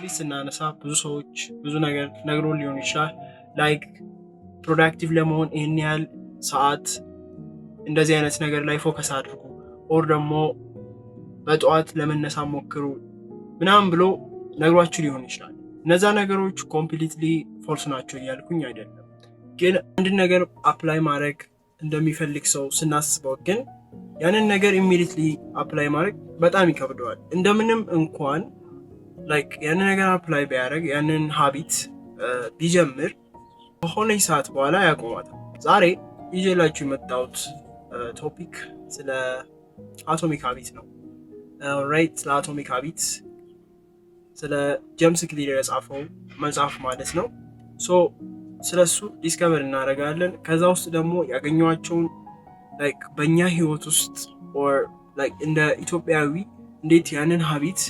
ቶፒክ ስናነሳ ብዙ ሰዎች ብዙ ነገር ነግሮን ሊሆን ይችላል። ላይክ ፕሮዳክቲቭ ለመሆን ይህን ያህል ሰዓት እንደዚህ አይነት ነገር ላይ ፎከስ አድርጉ፣ ኦር ደግሞ በጠዋት ለመነሳት ሞክሩ ምናምን ብሎ ነግሯችሁ ሊሆን ይችላል። እነዛ ነገሮች ኮምፕሊትሊ ፎልስ ናቸው እያልኩኝ አይደለም፣ ግን አንድን ነገር አፕላይ ማድረግ እንደሚፈልግ ሰው ስናስበው ግን ያንን ነገር ኢሚዲየትሊ አፕላይ ማድረግ በጣም ይከብደዋል። እንደምንም እንኳን ላይክ ያንን ነገር አፕላይ ቢያደርግ ያንን ሀቢት ቢጀምር ከሆነች ሰዓት በኋላ ያቆማታል። ዛሬ ይዤላችሁ የመጣሁት ቶፒክ ስለ አቶሚክ ሀቢት ነው። ራይት፣ ስለ አቶሚክ ሀቢት ስለ ጄምስ ክሊር የጻፈው መጽሐፍ ማለት ነው። ሶ ስለሱ ዲስከቨር እናደርጋለን። ከዛ ውስጥ ደግሞ ያገኘኋቸውን ላይክ በእኛ ህይወት ውስጥ ኦር ላይክ እንደ ኢትዮጵያዊ እንዴት ያንን ሀቢት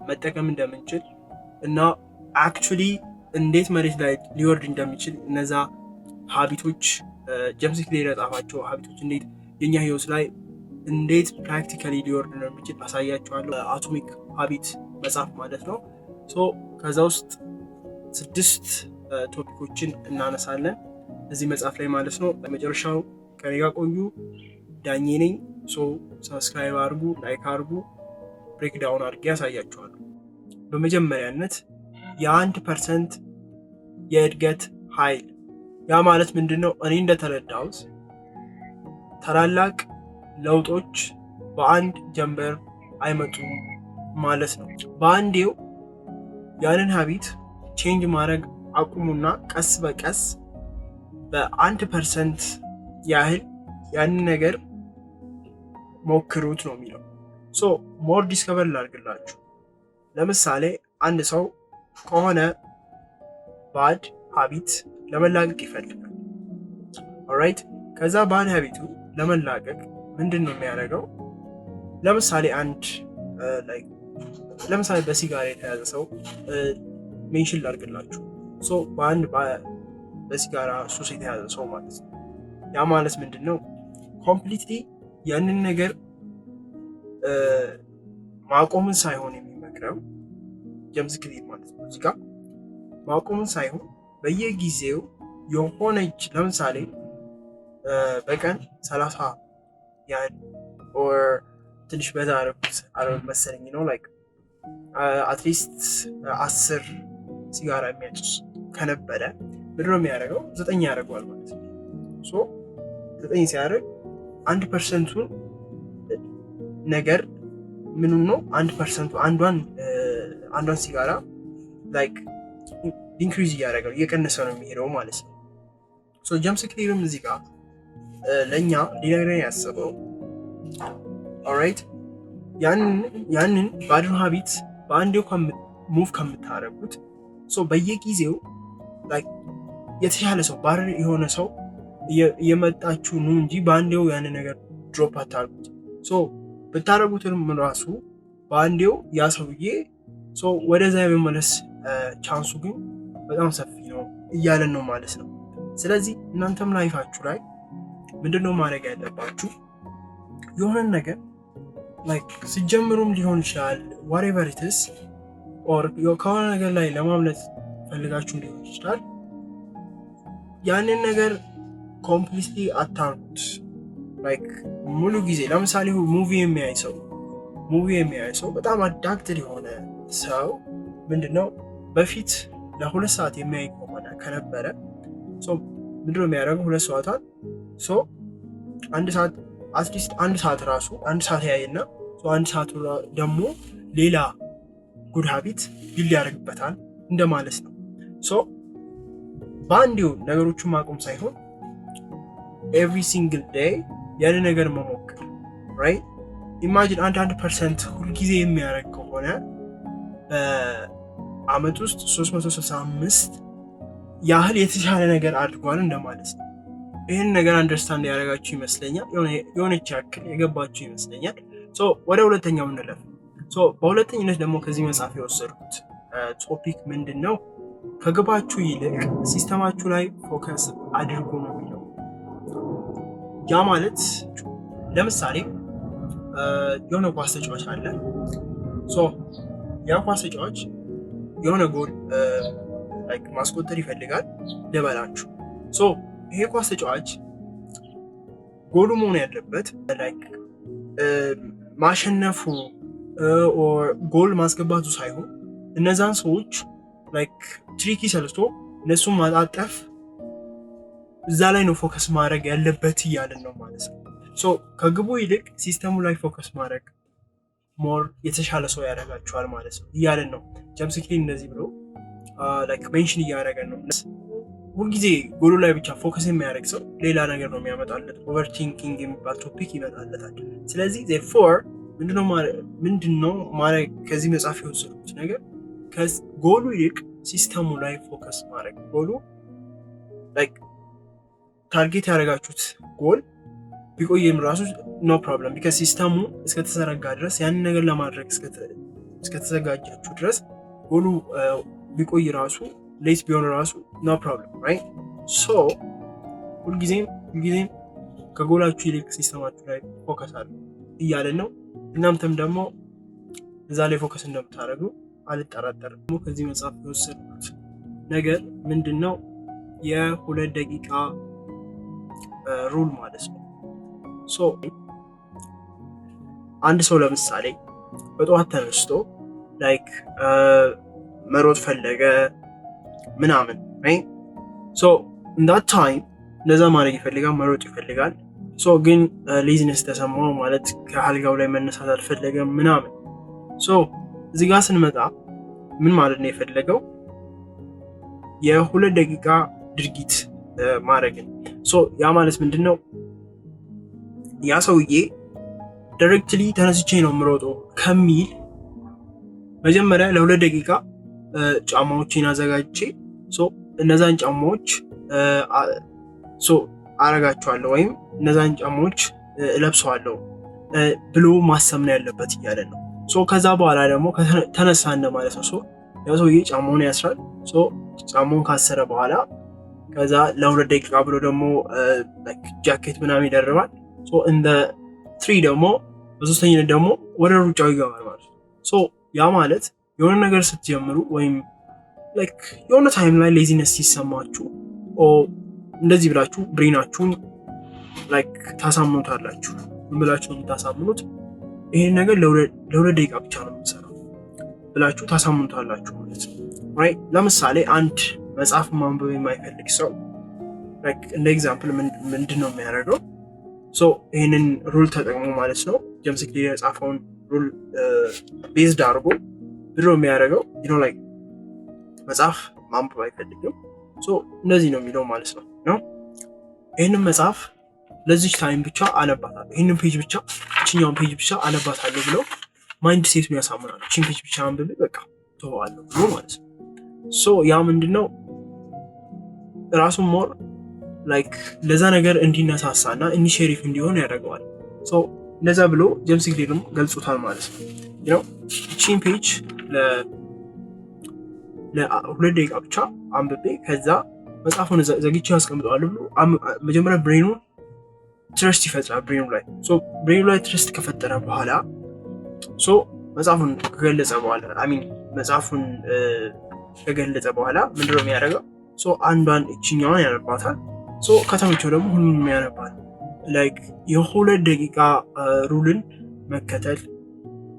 መጠቀም እንደምንችል እና አክቹሊ እንዴት መሬት ላይ ሊወርድ እንደሚችል እነዛ ሀቢቶች ጄምስ ክሊር የጻፋቸው ሀቢቶች እንዴት የኛ ህይወት ላይ እንዴት ፕራክቲካሊ ሊወርድ እንደሚችል አሳያችኋለሁ። አቶሚክ ሀቢት መጽሐፍ ማለት ነው። ሶ ከዛ ውስጥ 6 ቶፒኮችን እናነሳለን እዚህ መጽሐፍ ላይ ማለት ነው። ለመጨረሻው ከኔ ጋር ቆዩ። ዳኜ ነኝ። ሶ ሰብስክራይብ አድርጉ፣ ላይክ አድርጉ። ብሬክዳውን አድርጌ ያሳያችኋለሁ። በመጀመሪያነት የ1% የእድገት ኃይል። ያ ማለት ምንድነው? እኔ እንደተረዳሁት ታላላቅ ለውጦች በአንድ ጀንበር አይመጡም ማለት ነው። በአንዴው ያንን ሀቢት ቼንጅ ማድረግ አቁሙና ቀስ በቀስ በ1% ያህል ያንን ነገር ሞክሩት ነው የሚለው። ሶ ሞር ዲስከቨር ላድርግላችሁ። ለምሳሌ አንድ ሰው ከሆነ ባድ ሀቢት ለመላቀቅ ይፈልጋል። ኦራይት፣ ከዛ ባድ ሀቢቱ ለመላቀቅ ምንድን ነው የሚያደርገው? ለምሳሌ ለምሳሌ በሲጋራ የተያዘ ሰው ሜንሽን ላድርግላችሁ። ሶ በአንድ በሲጋራ ሱስ የተያዘ ሰው ማለት ነው። ያ ማለት ምንድን ነው? ኮምፕሊትሊ ያንን ነገር ማቆምን ሳይሆን የሚመክረው ጄምስ ክሊር ማለት ነው። እዚህ ጋር ማቆምን ሳይሆን በየጊዜው የሆነች ለምሳሌ በቀን 30 ያህል ኦር ትንሽ በዛ አረብ መሰለኝ ነው ላይክ አትሊስት 10 ሲጋራ የሚያጭስ ከነበረ ምንድን ነው የሚያደርገው? 9 ያደርገዋል ማለት ነው። ሶ 9 ሲያደርግ 1%ቱን ነገር ምኑን ነው 1%ቱ አንዷን ሲጋራ ላይክ ኢንክሪዝ እያደረገው እየቀነሰ ነው የሚሄደው ማለት ነው። ሶ ጄምስ ክሊርም እዚህ ጋር ለእኛ ሊነግረን ያሰበው ኦራይት ያንን ባድን ሀቢት በአንዴው ሙቭ ከምታደርጉት ሶ በየጊዜው ላይክ የተሻለ ሰው ባር የሆነ ሰው እየመጣችሁ ነው እንጂ በአንዴው ያንን ነገር ድሮፕ አታርጉት። ሶ ብታደርጉትም ራሱ በአንዴው ያ ሰውዬ ወደዛ የመመለስ ቻንሱ ግን በጣም ሰፊ ነው እያለን ነው ማለት ነው። ስለዚህ እናንተም ላይፋችሁ ላይ ምንድነው ማድረግ ያለባችሁ? የሆነ ነገር ላይክ ሲጀምሩም ሊሆን ይችላል whatever it is or ከሆነ ነገር ላይ ለማምለጥ ፈልጋችሁ ሊሆን ይችላል። ያንን ነገር ኮምፕሊትሊ አታርጉት። ላይክ ሙሉ ጊዜ ለምሳሌ ሙቪ የሚያይ ሰው በጣም አዳክትድ የሆነ ሰው ምንድነው በፊት ለ2 ሰዓት የሚያይ ከነበረ ምንድነው የሚያደርገው? 2 ሰዓታት አንድ ሰዓት አትሊስት 1 ሰዓት ራሱ 1 ሰዓት ያይና 1 ሰዓት ደግሞ ሌላ ጉድ ሀቢት ቢልድ ያደርግበታል እንደማለት ነው። በአንዴው ነገሮቹን ማቆም ሳይሆን ኤቭሪ ሲንግል ዴይ ያንን ነገር መሞከር። ራይት፣ ኢማጂን 1% ሁልጊዜ የሚያደርግ ከሆነ በአመት ውስጥ 365 ያህል የተሻለ ነገር አድርጓል እንደማለት ነው። ይህን ነገር አንደርስታንድ ያደረጋችሁ ይመስለኛል። የሆነች ያክል የገባችሁ ይመስለኛል። ወደ ሁለተኛው እንለፍ። በሁለተኝነት ደግሞ ከዚህ መጽሐፍ የወሰድኩት ቶፒክ ምንድን ነው? ከግባችሁ ይልቅ ሲስተማችሁ ላይ ፎከስ አድርጉ ነው የሚለው። ያ ማለት ለምሳሌ የሆነ ኳስ ተጫዋች አለ። ያ ኳስ ተጫዋች የሆነ ጎል ላይክ ማስቆጠር ይፈልጋል ልበላችሁ። ሶ ይሄ ኳስ ተጫዋች ጎሉ መሆን ያለበት ላይክ ማሸነፉ ኦር ጎል ማስገባቱ ሳይሆን እነዛን ሰዎች ላይክ ትሪኪ ሰልስቶ እነሱን ማጣጠፍ እዛ ላይ ነው ፎከስ ማድረግ ያለበት እያልን ነው ማለት ነው። ሶ ከግቡ ይልቅ ሲስተሙ ላይ ፎከስ ማድረግ ሞር የተሻለ ሰው ያደርጋቸዋል ማለት ነው እያልን ነው። ጀምስ ክሊን እንደዚህ ብሎ ላይክ ሜንሽን እያደረገ ነው። ሁልጊዜ ጎሉ ላይ ብቻ ፎከስ የሚያደርግ ሰው ሌላ ነገር ነው የሚያመጣለት። ኦቨርቲንኪንግ የሚባል ቶፒክ ይመጣለታል። ስለዚህ ዜርፎር ምንድነው ማድረግ ከዚህ መጽሐፍ የወሰዱት ነገር ጎሉ ይልቅ ሲስተሙ ላይ ፎከስ ማድረግ። ጎሉ ላይክ ታርጌት ያደረጋችሁት ጎል ቢቆይም ራሱ ኖ ፕሮብለም ቢካዝ ሲስተሙ እስከተዘረጋ ድረስ ያንን ነገር ለማድረግ እስከተዘጋጃችሁ ድረስ ጎሉ ቢቆይ ራሱ ሌት ቢሆን ራሱ ኖ ፕሮብለም ራይት። ሶ ሁልጊዜም ከጎላችሁ ይልቅ ሲስተማችሁ ላይ ፎከስ አድርጉ እያለን ነው። እናንተም ደግሞ እዛ ላይ ፎከስ እንደምታደርጉ አልጠራጠርም። ከዚህ መጽሐፍ የወሰድኩት ነገር ምንድነው የ2 ደቂቃ ሩል ማለት ነው። ሶ አንድ ሰው ለምሳሌ በጠዋት ተነስቶ ላይክ መሮጥ ፈለገ ምናምን right so in that time እንደዛ ማድረግ ይፈልጋል፣ መሮጥ ይፈልጋል። ሶ ግን ሌዚነስ ተሰማው ማለት ከአልጋው ላይ መነሳት አልፈለገም ምናምን። ሶ እዚህ ጋር ስንመጣ ምን ማለት ነው የፈለገው የ2 ደቂቃ ድርጊት ማድረግን። ሶ ያ ማለት ምንድነው ያ ሰውዬ ዳይሬክትሊ ተነስቼ ነው የምሮጠው ከሚል መጀመሪያ ለ2 ደቂቃ ጫማዎችን አዘጋጅቼ እነዛን ጫማዎች አረጋቸዋለሁ ወይም እነዛን ጫማዎች እለብሰዋለሁ ብሎ ማሰብ ነው ያለበት እያለ ነው። ከዛ በኋላ ደግሞ ተነሳነ ማለት ነው። ያው ሰውዬ ጫማውን ያስራል። ጫማውን ካሰረ በኋላ ከዛ ለ2 ደቂቃ ብሎ ደግሞ ጃኬት ምናምን ይደርባል። እንደ 3 ደግሞ በሶስተኛነት ደግሞ ወደ ሩጫው ይገባል ማለት ነው። ያ ማለት የሆነ ነገር ስትጀምሩ ወይም ላይክ የሆነ ታይም ላይ ሌዚነስ ሲሰማችሁ እንደዚህ ብላችሁ ብሬናችሁን ላይክ ታሳምኑታላችሁ። ምን ብላችሁ ነው ታሳምኑት? ይሄን ነገር ለ2 ደቂቃ ብቻ ነው የምሰራው ብላችሁ ታሳምኑታላችሁ ማለት ነው። ራይት ለምሳሌ አንድ መጽሐፍ ማንበብ የማይፈልግ ሰው ላይክ እንደ ኤግዛምፕል ምንድነው የሚያደርገው? ይሄንን ሩል ተጠቅሞ ማለት ነው ጀምስ ክሊር የጻፈውን ሩል ቤዝድ አድርጎ ብሎ የሚያደርገው ላይክ መጽሐፍ ማንበብ አይፈልግም። እንደዚህ ነው የሚለው ማለት ነው። ይህንን መጽሐፍ ለዚች ታይም ብቻ አነባታለሁ፣ ይህንን ፔጅ ብቻ እችኛውን ፔጅ ብቻ አነባታለሁ ብለው ማይንድ ሴቱን ያሳምናል። እችን ፔጅ ብቻ አንብቤ በቃ ተዋለሁ ብሎ ማለት ነው። ያ ምንድነው ራሱን ሞር ላይክ ለዛ ነገር እንዲነሳሳ እና ኢኒሼቲቭ እንዲሆን ያደርገዋል። እንደዛ ብሎ ጀምስ ክሊርም ገልጾታል ማለት ነው። እችን ፔጅ ለ2 ደቂቃ ብቻ አንብቤ ከዛ መጽሐፉን ዘግቼ ያስቀምጠዋለሁ ብሎ መጀመሪያ ብሬኑን ትረስት ይፈጥራል። ብሬኑ ላይ ትረስት ከፈጠረ በኋላ መጽሐፉን ከገለጸ በኋላ ምንድነው የሚያደርገው? አንዷን እችኛዋን ያነባታል። ከተመቸው ደግሞ ሁሉንም ያነባል። ላይክ የ2 ደቂቃ ሩልን መከተል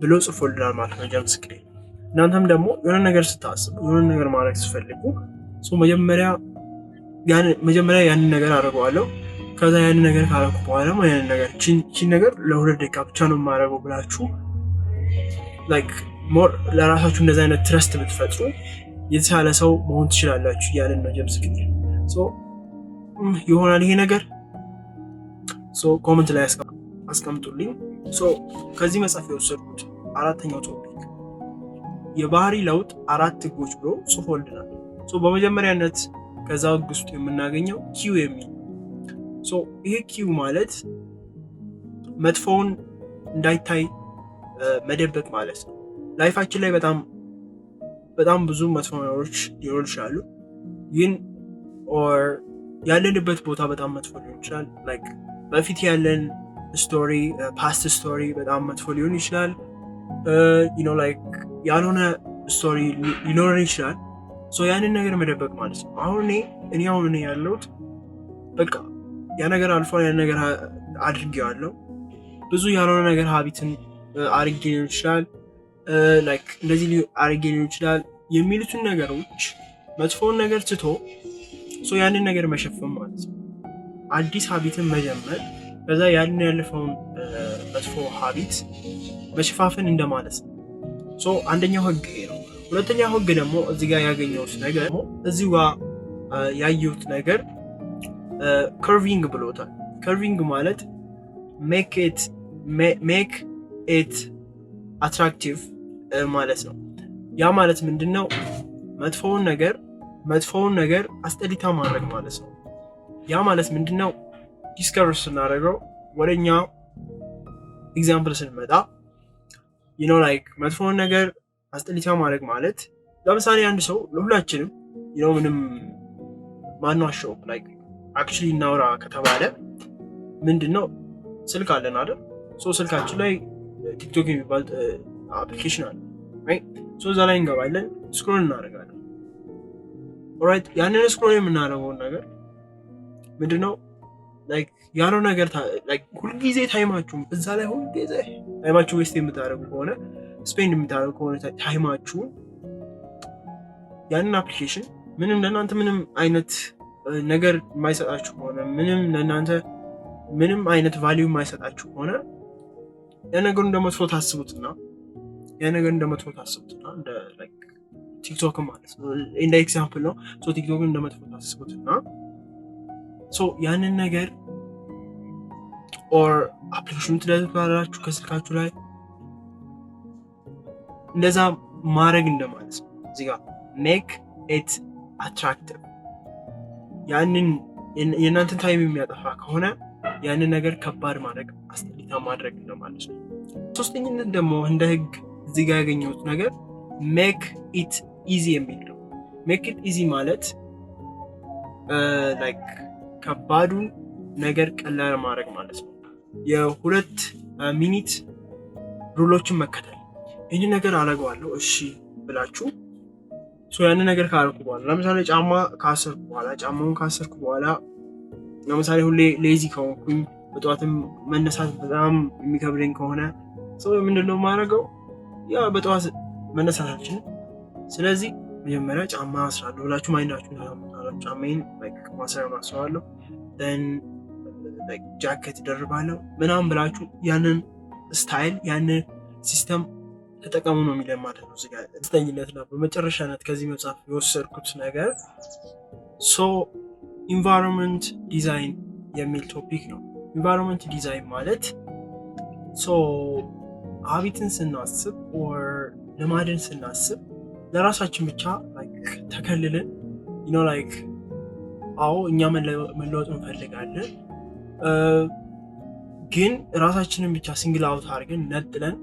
ብሎ ጽፎልናል ማለት ነው ጀምስ ክሊር። እናንተም ደግሞ የሆነ ነገር ስታስቡ የሆነ ነገር ማድረግ ስፈልጉ መጀመሪያ ያንን ነገር አደርገዋለሁ፣ ከዛ ያንን ነገር ካረኩ በኋላ ያንን ነገር ቺን ነገር ለ2 ደቂቃ ብቻ ነው የማደርገው ብላችሁ ላይክ ሞር ለራሳችሁ እንደዛ አይነት ትረስት ብትፈጥሩ የተሻለ ሰው መሆን ትችላላችሁ እያለን ነው ጀምስ ክሊር። ይሆናል ይሄ ነገር ኮመንት ላይ አስቀምጡልኝ። ከዚህ መጽሐፍ የወሰድኩት 4ኛው ቶፒክ የባህሪ ለውጥ 4 ህጎች ብሎ ጽፎልናል። በመጀመሪያነት ከዛ ህግ ውስጥ የምናገኘው ኪው የሚል ይሄ ኪው ማለት መጥፎውን እንዳይታይ መደበቅ ማለት ነው። ላይፋችን ላይ በጣም ብዙ መጥፎ ነገሮች ሊኖሩ ይችላሉ፣ ግን ኦር ያለንበት ቦታ በጣም መጥፎ ሊሆን ይችላል። ላይክ በፊት ያለን ስቶሪ ፓስት ስቶሪ በጣም መጥፎ ሊሆን ይችላል። ላይክ ያልሆነ ስቶሪ ሊኖር ይችላል። ያንን ነገር መደበቅ ማለት ነው። አሁን ያለሁት በቃ ያ ነገር አልፏል፣ ያ ነገር አድርጌዋለሁ፣ ብዙ ያልሆነ ነገር ሀቢትን አድርጌ ሊሆን ይችላል፣ ላይክ እንደዚህ አድርጌ ሊሆን ይችላል የሚሉትን ነገሮች መጥፎውን ነገር ትቶ ያንን ነገር መሸፈን ማለት ነው። አዲስ ሀቢትን መጀመር፣ ከዛ ያንን ያለፈውን መጥፎ ሀቢት መሸፋፈን እንደማለት ነው። አንደኛው ህግ ይሄ ነው። ሁለተኛው ህግ ደግሞ እዚህ ጋር ያገኘሁት ነገር እዚህ ጋር ያየሁት ነገር ከርቪንግ ብሎታል። ከርቪንግ ማለት ሜክ ኢት አትራክቲቭ ማለት ነው። ያ ማለት ምንድነው? መጥፎውን ነገር አስጠሊታ ማድረግ ማለት ነው። ያ ማለት ምንድነው? ዲስከቨር ስናደርገው ወደኛ ኤግዛምፕል ስንመጣ ላይክ መጥፎውን ነገር አስጠሊታ ማድረግ ማለት ለምሳሌ አንድ ሰው ለሁላችንም ምንም ማናሸው ላይክ አክቹሊ እናውራ ከተባለ ምንድነው ስልክ አለን አይደል? ስልካችን ላይ ቲክቶክ የሚባል አፕሊኬሽን አለ ራይት? እዛ ላይ እንገባለን፣ ስክሮል እናደርጋለን። ኦራይት፣ ያንን ስክሮል የምናደርገውን ነገር ምንድነው ላይክ ያለው ነገር ላይክ ሁልጊዜ ታይማችሁን እዛ ላይ ሁልጊዜ ታይማችሁ ዌስት የምታደርጉ ከሆነ ስፔንድ የምታደርጉ ከሆነ ታይማችሁን ያንን አፕሊኬሽን ምንም ለእናንተ ምንም አይነት ነገር የማይሰጣችሁ ከሆነ ለእናንተ ምንም አይነት ቫሊዩ የማይሰጣችሁ ከሆነ ያነገሩ እንደመጥፎ ታስቡትና እንደ ላይክ ቲክቶክ ማለት ነው እንደ ኤግዛምፕል ነው። ቲክቶክ እንደመጥፎ ታስቡትና ያንን ነገር ኦር አፕሊኬሽኑ ትደልታላችሁ ከስልካችሁ ላይ እንደዛ ማድረግ እንደማለት ነው። እዚህ ጋር ሜክ ኢት አትራክቲቭ ያንን የእናንተን ታይም የሚያጠፋ ከሆነ ያንን ነገር ከባድ ማድረግ አስጠሊታ ማድረግ እንደማለት ነው። ሶስተኝነት ደግሞ እንደ ህግ እዚህ ጋር ያገኘሁት ነገር ሜክ ኢት ኢዚ የሚል ነው። ሜክ ኢት ኢዚ ማለት ላይክ ከባዱን ነገር ቀላል ማድረግ ማለት ነው። የ2 ሚኒት ሩሎችን መከተል። ይህን ነገር አደርገዋለሁ እሺ ብላችሁ ያንን ነገር ካደረኩ በኋላ ለምሳሌ ጫማውን ካሰርኩ በኋላ ለምሳሌ ሁሌ ሌዚ ከሆንኩኝ በጠዋትም መነሳት በጣም የሚከብደኝ ከሆነ ምንድነው የማደርገው? በጠዋት መነሳታችን ስለዚህ መጀመሪያ ጫማ አስራለሁ ብላችሁ ማይንዳችሁ ጫማዬን ማሰሪያውን አስረዋለሁ፣ ጃኬት ደርባለሁ ምናምን ብላችሁ ያንን ስታይል ያንን ሲስተም ተጠቀሙ ነው የሚለን ማለት ነው። እዚህ ጋር ደስተኝነት ነው። በመጨረሻነት ከዚህ መጽሐፍ የወሰድኩት ነገር ኢንቫይሮንመንት ዲዛይን የሚል ቶፒክ ነው። ኢንቫይሮንመንት ዲዛይን ማለት ሀቢትን ስናስብ ኦር ልማድን ስናስብ ለራሳችን ብቻ ተከልልን ላይክ እኛ መለወጥ እንፈልጋለን፣ ግን ራሳችንን ብቻ ሲንግል አውት አድርገን ነጥለን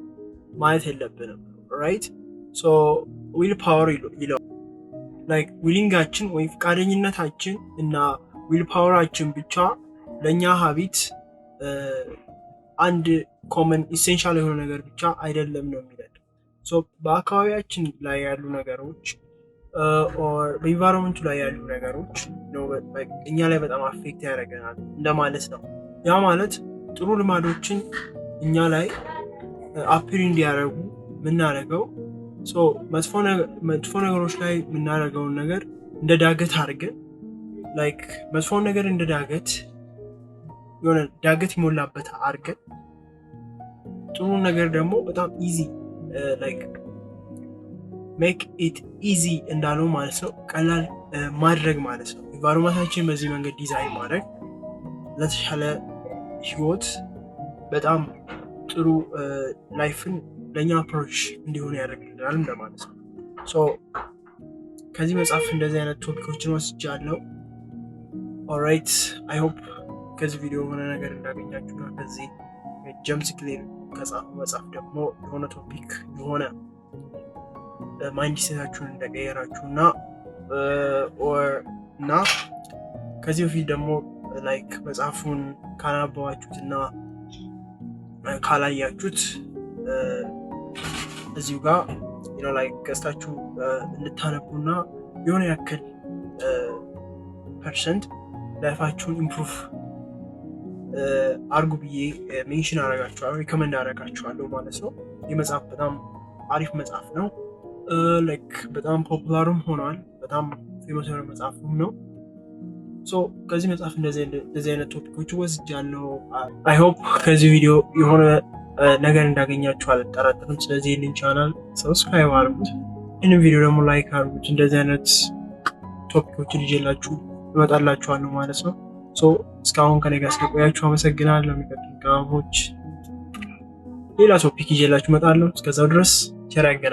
ማየት የለብንም። ራይት ዊል ፓወር ይለው ላይክ ዊሊንጋችን ወይም ፈቃደኝነታችን እና ዊል ፓወራችን ብቻ ለእኛ ሀቢት አንድ ኮመን ኢሴንሻል የሆነ ነገር ብቻ አይደለም ነው የሚለን። በአካባቢያችን ላይ ያሉ ነገሮች በኢንቫይሮንመንቱ ላይ ያሉ ነገሮች እኛ ላይ በጣም አፌክት ያደርገናል እንደማለት ነው። ያ ማለት ጥሩ ልማዶችን እኛ ላይ አፒር እንዲያደርጉ የምናደርገው መጥፎ ነገሮች ላይ የምናደርገውን ነገር እንደ ዳገት አድርገን ላይክ መጥፎውን ነገር እንደ ዳገት ይሞላበት አድርገን ጥሩ ነገር ደግሞ በጣም ኢዚ ላይክ ሜክ ኢት ኢዚ እንዳለው ማለት ነው፣ ቀላል ማድረግ ማለት ነው። ኢንቫይሮንመንታችን በዚህ መንገድ ዲዛይን ማድረግ ለተሻለ ህይወት በጣም ጥሩ ላይፍን ለእኛ አፕሮች እንዲሆን ያደርግልናል እንደማለት ነው። ከዚህ መጽሐፍ እንደዚህ አይነት ቶፒኮችን ወስጃለሁ። ኦራይት አይ ሆፕ ከዚህ ቪዲዮ የሆነ ነገር እንዳገኛችሁና ከዚህ ጀምስ ክሊር ከጻፉ መጽሐፍ ደግሞ የሆነ ቶፒክ የሆነ ማይንድ ሴታችሁን እንደቀየራችሁና እና ከዚህ በፊት ደግሞ ላይክ መጽሐፉን ካላነበባችሁትና ካላያችሁት እዚሁ ጋር ላይክ ገዝታችሁ እንድታነቡና የሆነ ያክል ፐርሰንት ላይፋችሁን ኢምፕሩቭ አርጉ ብዬ ሜንሽን አረጋችኋለሁ፣ ሪኮመንድ አረጋችኋለሁ ማለት ነው። ይህ መጽሐፍ በጣም አሪፍ መጽሐፍ ነው። ላይክ በጣም ፖፑላርም ሆኗል። በጣም ፌመስ የሆነ መጽሐፍም ነው። ከዚህ መጽሐፍ እንደዚህ አይነት ቶፒኮች ወስጃለሁ። አይ ሆፕ ከዚህ ቪዲዮ የሆነ ነገር እንዳገኛችሁ አልጠራጠርም። ስለዚህ ይህንን ቻናል ሰብስክራይብ አድርጉት፣ ይህንን ቪዲዮ ደግሞ ላይክ አድርጉት። እንደዚህ አይነት ቶፒኮችን ይዤላችሁ እመጣላችኋለሁ ማለት ነው። እስካሁን ከኔ ጋር ስለቆያችሁ አመሰግናለሁ። የሚቀጥሉ ቀናቶች ሌላ ቶፒክ ይዤላችሁ እመጣለሁ። እስከዛው ድረስ ቸር ያገናኝ።